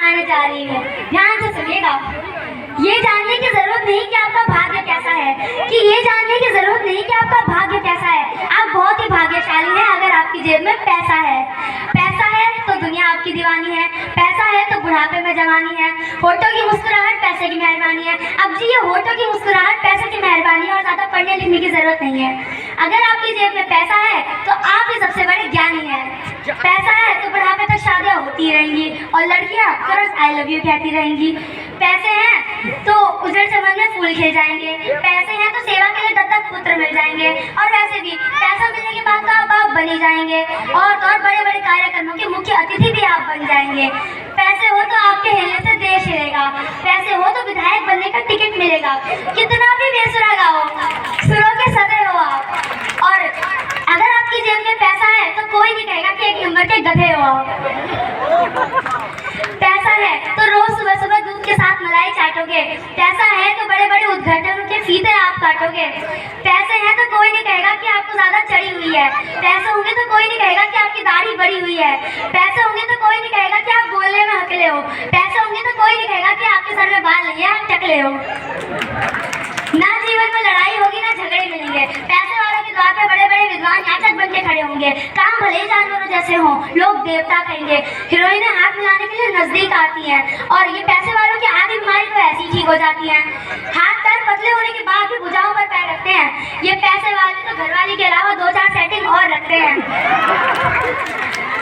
सुनाने जा रही हूँ, ध्यान से सुनिएगा। ये जानने की जरूरत नहीं कि आपका भाग्य कैसा है, कि ये जानने की जरूरत नहीं कि आपका भाग्य कैसा है। आप बहुत ही भाग्यशाली हैं अगर आपकी जेब में पैसा है। पैसा है तो दुनिया आपकी दीवानी है, पैसा है तो बुढ़ापे में जवानी है। होठों की मुस्कुराहट पैसे की मेहरबानी है। अब जी ये होठों की मुस्कुराहट पैसे की मेहरबानी है और ज्यादा पढ़ने लिखने की जरूरत नहीं है। अगर आपकी जेब में पैसा है तो आप ही सबसे बड़े ज्ञानी हैं। पैसा है तो बुढ़ापे तक शादियां होती रहेंगी और लड़कियां तुरंत आई लव यू कहती रहेंगी। पैसे हैं तो उजड़ चमन में फूल खिल जाएंगे। पैसे हैं तो सेवा के लिए दत्तक पुत्र मिल जाएंगे। और वैसे भी पैसा मिलने के बाद तो आप बाप बने जाएंगे और बड़े बड़े कार्यक्रमों के मुख्य अतिथि भी आप बन जाएंगे। पैसे हो तो आपके हिलने से देश हिलेगा। पैसे हो तो विधायक बनने का टिकट मिलेगा। कितना भी बेसुरा गाओ, सुरों के सदे हो आप। और अगर आपकी जेब में पैसा है तो कोई नहीं कहेगा कि एक नंबर के गधे हो आप। पैसा है तो रोज सुबह सुबह दूध के साथ मलाई चाटोगे। पैसा है तो बड़े बड़े उद्घाटनों के फीते आप काटोगे। पैसे हैं तो कोई नहीं कहेगा कि आपको ज्यादा चढ़ी हुई है। पैसे होंगे तो कोई नहीं कहेगा कि आपकी दाढ़ी बड़ी हुई है। पैसे होंगे तो कोई नहीं कहेगा कि आप बोलने में हकले हो। पैसे होंगे तो कोई नहीं कहेगा कि आपके सर में बाल नहीं है, आप टकले हो। ना जीवन में लड़ाई होगी ना झगड़े मिलेंगे। पैसे वालों के द्वार पे बड़े बड़े विद्वान याचक बन के खड़े होंगे। काम भले ही जानवरों जैसे हों, लोग देवता कहेंगे। हीरोइनें हाथ मिलाने के लिए नजदीक आती हैं और ये पैसे वालों की आधी बीमारी तो ऐसी ही ठीक हो जाती है। हाथ पैर पतले होने के बाद भी भुजाओं पर पैर रखते हैं। ये पैसे वाले तो घरवाली के अलावा 2-4 सेटिंग और रखते हैं।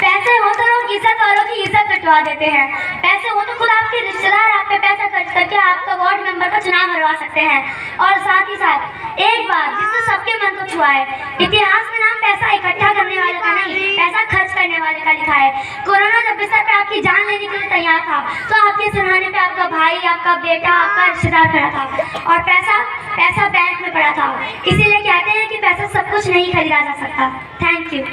पैसे हो तो लोग इज्जत वालों की इज्जत कटवा देते हैं। पैसे हो तो खुद आपके रिश्तेदार आप पे पैसा खर्च करके आपका वार्ड मेंबर का चुनाव हरवा सकते हैं। और साथ ही साथ एक बात जिससे सबके मन को छुआ है, इतिहास में नाम पैसा इकट्ठा करने वाले का नहीं, पैसा खर्च करने वाले का लिखा है। कोरोना जब बिस्तर पे आपकी जान लेने के लिए तैयार था तो आपके सिरहाने पे आपका भाई, आपका बेटा, आपका रिश्तेदार खड़ा था और पैसा बैंक में पड़ा था। इसीलिए कहते हैं कि पैसा सब कुछ नहीं खरीदा जा सकता। Thank you.